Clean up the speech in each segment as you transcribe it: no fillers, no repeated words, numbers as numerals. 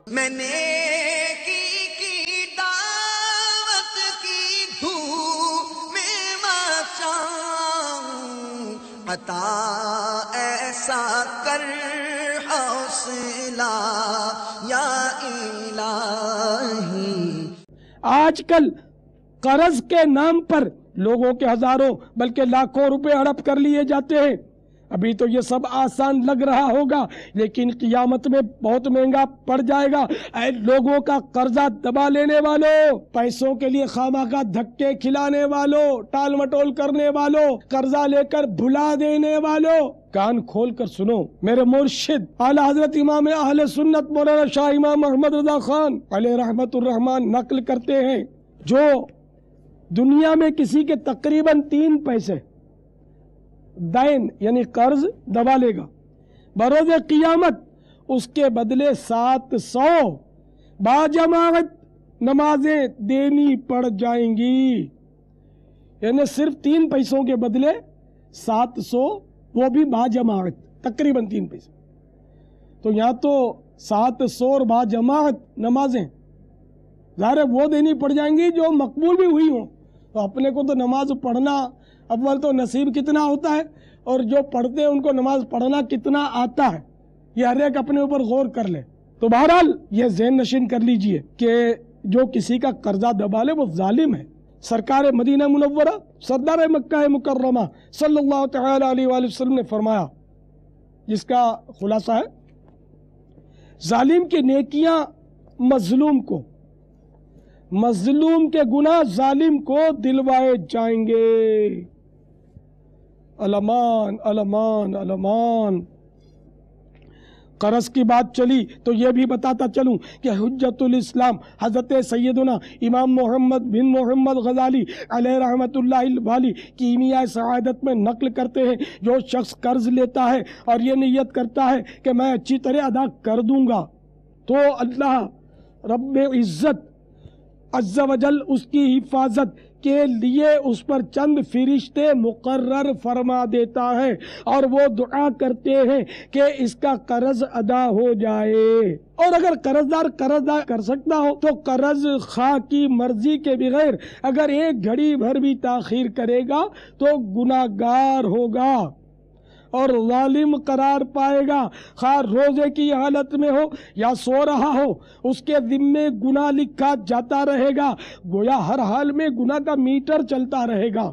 میں نے کی دعوت کی دھوم میں مچاؤں، عطا ایسا کر حوصلہ یا الہی۔ آج کل قرض کے نام پر لوگوں کے ہزاروں بلکہ لاکھوں روپے ہڑپ کر لیے جاتے ہیں۔ ابھی تو یہ سب آسان لگ رہا ہوگا، لیکن قیامت میں بہت مہنگا پڑ جائے گا۔ اے لوگوں کا قرضہ دبا لینے والوں، پیسوں کے لیے خواہ دھکے کھلانے والوں، ٹال مٹول کرنے والوں، قرضہ لے کر بھلا دینے والوں، کان کھول کر سنو۔ میرے مرشد اعلیٰ حضرت امام اہل سنت مولانا شاہ امام محمد رضا خان علیہ رحمت الرحمن نقل کرتے ہیں، جو دنیا میں کسی کے تقریباً 3 پیسے دین یعنی قرض دبا لے گا، بروز قیامت اس کے بدلے 700 باجماعت نمازیں دینی پڑ جائیں گی۔ یعنی صرف 3 پیسوں کے بدلے 700، وہ بھی باجماعت، تقریباً 3 پیسے۔ تو یہاں تو 700 اور باجماعت نمازیں ظاہر ہے وہ دینی پڑ جائیں گی جو مقبول بھی ہوئی ہوں۔ تو اپنے کو تو نماز پڑھنا اول تو نصیب کتنا ہوتا ہے، اور جو پڑھتے ہیں ان کو نماز پڑھنا کتنا آتا ہے، یہ ہر ایک اپنے اوپر غور کر لے۔ تو بہرحال یہ ذہن نشین کر لیجئے کہ جو کسی کا قرضہ دبا لے وہ ظالم ہے۔ سرکار مدینہ منورہ سردار مکہ مکرمہ صلی اللہ تعالی علیہ وآلہ وسلم نے فرمایا، جس کا خلاصہ ہے، ظالم کی نیکیاں مظلوم کے گناہ ظالم کو دلوائے جائیں گے۔ الامان الامان الامان۔ قرض کی بات چلی تو یہ بھی بتاتا چلوں کہ حجت الاسلام حضرت سیدنا امام محمد بن محمد غزالی علیہ رحمت اللہ والی کیمیائے سعادت میں نقل کرتے ہیں، جو شخص قرض لیتا ہے اور یہ نیت کرتا ہے کہ میں اچھی طرح ادا کر دوں گا، تو اللہ رب عزت عز و جل اس کی حفاظت کے لیے اس پر چند فرشتے مقرر فرما دیتا ہے، اور وہ دعا کرتے ہیں کہ اس کا قرض ادا ہو جائے۔ اور اگر قرضدار قرض ادا کر سکتا ہو تو قرض خواہ کی مرضی کے بغیر اگر ایک گھڑی بھر بھی تاخیر کرے گا تو گناہگار ہوگا اور ظالم قرار پائے گا۔ خواہ روزے کی حالت میں ہو یا سو رہا ہو، اس کے ذمے گناہ لکھا جاتا رہے گا، گویا ہر حال میں گناہ کا میٹر چلتا رہے گا،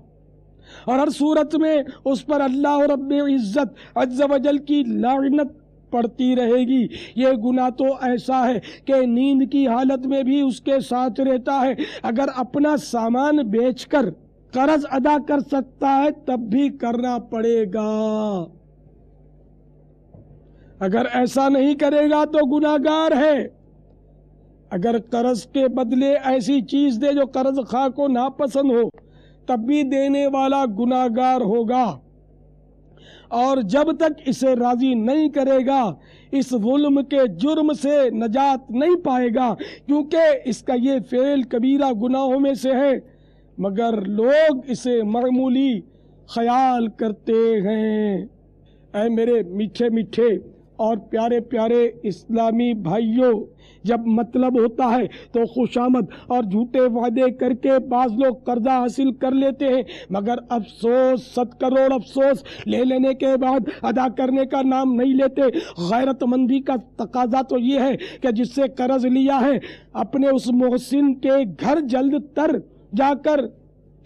اور ہر صورت میں اس پر اللہ رب عزت عز و جل کی لعنت پڑتی رہے گی۔ یہ گناہ تو ایسا ہے کہ نیند کی حالت میں بھی اس کے ساتھ رہتا ہے۔ اگر اپنا سامان بیچ کر قرض ادا کر سکتا ہے تب بھی کرنا پڑے گا، اگر ایسا نہیں کرے گا تو گناہگار ہے۔ اگر قرض کے بدلے ایسی چیز دے جو قرض خواہ کو ناپسند ہو تب بھی دینے والا گناہگار ہوگا، اور جب تک اسے راضی نہیں کرے گا اس ظلم کے جرم سے نجات نہیں پائے گا، کیونکہ اس کا یہ فعل کبیرہ گناہوں میں سے ہے، مگر لوگ اسے معمولی خیال کرتے ہیں۔ اے میرے میٹھے میٹھے اور پیارے پیارے اسلامی بھائیوں، جب مطلب ہوتا ہے تو خوشامد اور جھوٹے وعدے کر کے بعض لوگ قرضہ حاصل کر لیتے ہیں، مگر افسوس 100 کروڑ افسوس لے لینے کے بعد ادا کرنے کا نام نہیں لیتے۔ غیرت مندی کا تقاضا تو یہ ہے کہ جس سے قرض لیا ہے اپنے اس محسن کے گھر جلد تر جا کر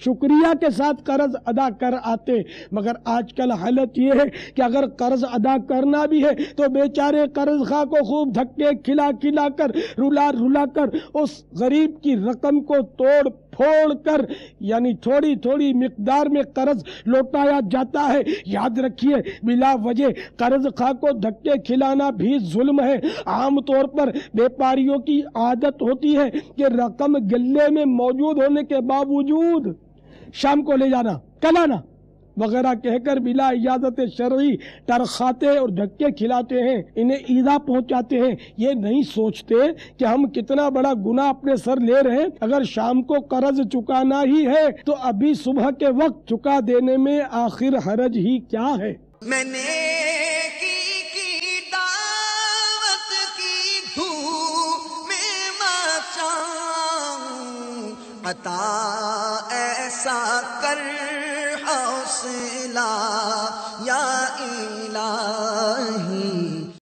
شکریہ کے ساتھ قرض ادا کر آتے، مگر آج کل حالت یہ ہے کہ اگر قرض ادا کرنا بھی ہے تو بیچارے قرض خواہ کو خوب دھکے کھلا کھلا کر رلا کر اس غریب کی رقم کو توڑ پھوڑ کر یعنی تھوڑی تھوڑی مقدار میں قرض لوٹایا جاتا ہے۔ یاد رکھیے بلا وجہ قرض خواہ کو دھکے کھلانا بھی ظلم ہے۔ عام طور پر بیپاریوں کی عادت ہوتی ہے کہ رقم گلے میں موجود ہونے کے باوجود شام کو لے جانا، کل آنا وغیرہ کہہ کر بلا اجازت شرعی ٹرخاتے اور دھکے کھلاتے ہیں، انہیں ایذا پہنچاتے ہیں۔ یہ نہیں سوچتے کہ ہم کتنا بڑا گناہ اپنے سر لے رہے ہیں۔ اگر شام کو قرض چکانا ہی ہے تو ابھی صبح کے وقت چکا دینے میں آخر حرج ہی کیا ہے؟ میں نے کی دعوت کی دھوم عطا ایسا کر حوصلہ